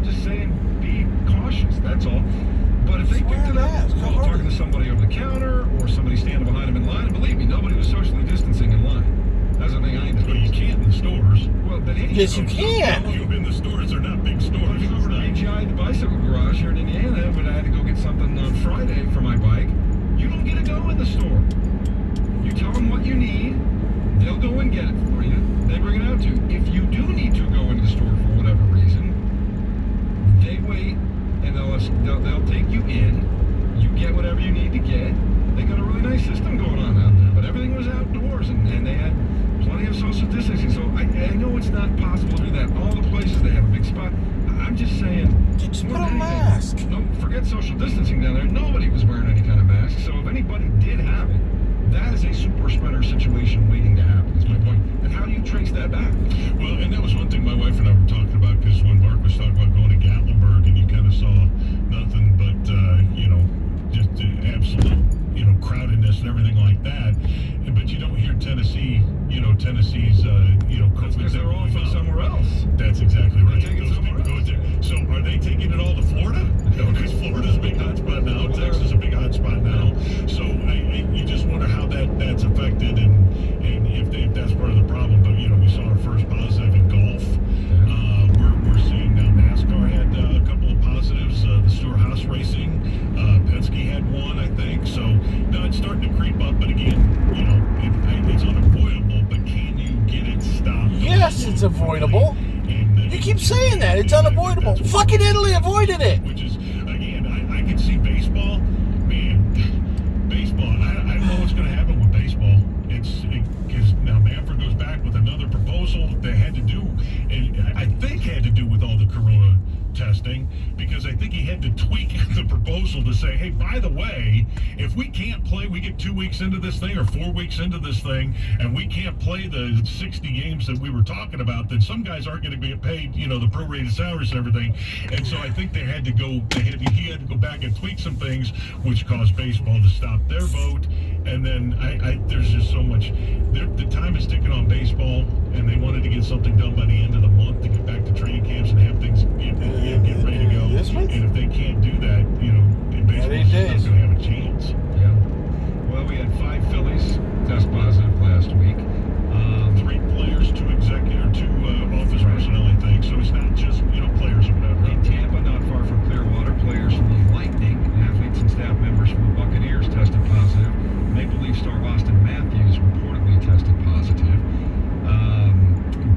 I'm just saying, be cautious. That's all. But if they picked it up while talking to somebody over the counter or somebody standing behind them in line, and believe me, nobody was socially distancing in line. That's the thing I know. But you can't in the stores. Well, but yes, you can. In the stores, they're not big stores. If you go over to AGI, the bicycle garage here in Indiana, when I had to go get something on Friday for my bike, you don't get to go in the store. You tell them what you need, they'll go and get it for you. They bring it out to you. If you do need to go into the store for whatever reason, they wait and they'll take you in. You get whatever you need to get. They got a really nice system going on out there, but everything was outdoors and they had plenty of social distancing. So I know it's not possible to do that. All the places they have a big spot. I'm just saying, just put a mask. No, forget social distancing down there. Nobody was wearing any kind of mask. So if anybody did have it, that is a super spreader situation waiting to happen, is my point. And how do you trace that back? Well, and that was one thing my wife and I were talking about, because when Mark was talking about going to Gatlinburg and you kind of saw nothing but, just absolute, crowdedness and everything like that. But you don't hear Tennessee's, That's because they're all from somewhere else. That's exactly right. Those people go there. So are they taking it all to Florida? Because Florida's a big hotspot now. Texas is a big hotspot now. So you just wonder how that's affected and if that's part of the problem. But, we saw our first positive in golf. We're seeing now NASCAR had a couple of positives. The Storehouse Racing, Penske had one, I think. So now it's starting to creep up. But again, it's unavoidable. But can you get it stopped? Yes, it's avoidable. You keep saying that. It's unavoidable. Fucking Italy avoided it. Which is, again, I can see baseball. Man, baseball. I don't know what's going to happen with baseball. Because now Manfred goes back with another proposal that had to do, and I think had to do with all the corona testing, because I think he had to tweak the proposal to say, hey, by the way, if we can't play, we get 2 weeks into this thing or 4 weeks into this thing, and we can't play the 60 games that we were talking about, then some guys aren't going to get paid, the prorated salaries and everything. And so I think he had to go back and tweak some things, which caused baseball to stop their vote. And then there's just so much. The time is ticking on baseball, and they wanted to get something done by the end of the month to get back to training camps and have things get ready to go. And if they can't do that, baseball's just not going to have a chance. Yeah. Well, we had 5 Phillies test positive last week. 3 players, 2 executive, 2 office personnel, I think. So it's not just players or whatever. In Tampa, not far from Clearwater, players from the Lightning, athletes and staff members from the Buccaneers tested positive. Maple Leaf star Austin Matthews reportedly tested positive.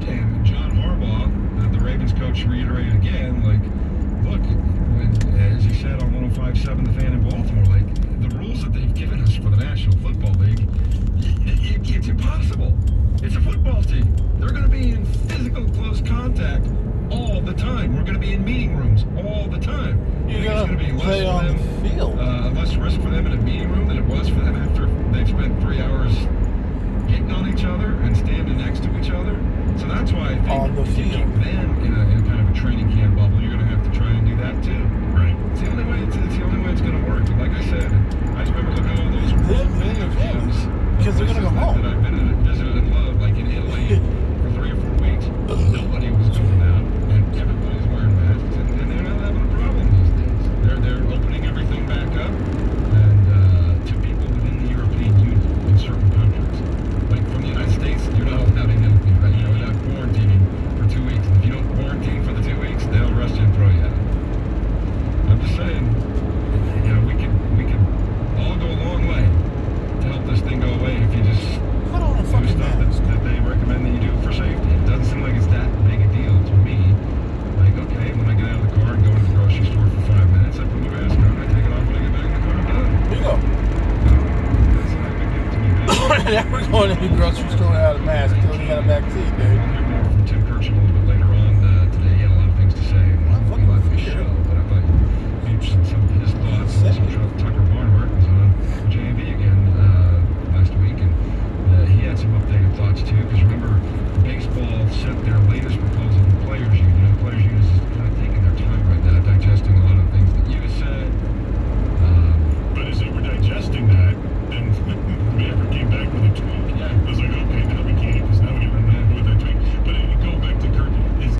And John Harbaugh, the Ravens coach, reiterated again, look, as he said on 105.7 The Fan in Baltimore, the rules that they've given us for the National Football League, it's impossible. It's a football team. They're going to be in physical close contact all the time. We're going to be in meeting rooms all the time. You're going to be play on the field. Less risk for them in a meeting room than it was for them after they've spent 3 hours hitting on each other and standing next to each other. So that's why I think on the if you field. keep them in a kind of a training camp bubble, you're going to have to try and do that too. Right. It's the only way it's going to work. But like I said, I just remember looking at all those videos because they're going to go home. That I've been and visited and loved, like in Italy for 3 or 4 weeks. Nobody was going out, and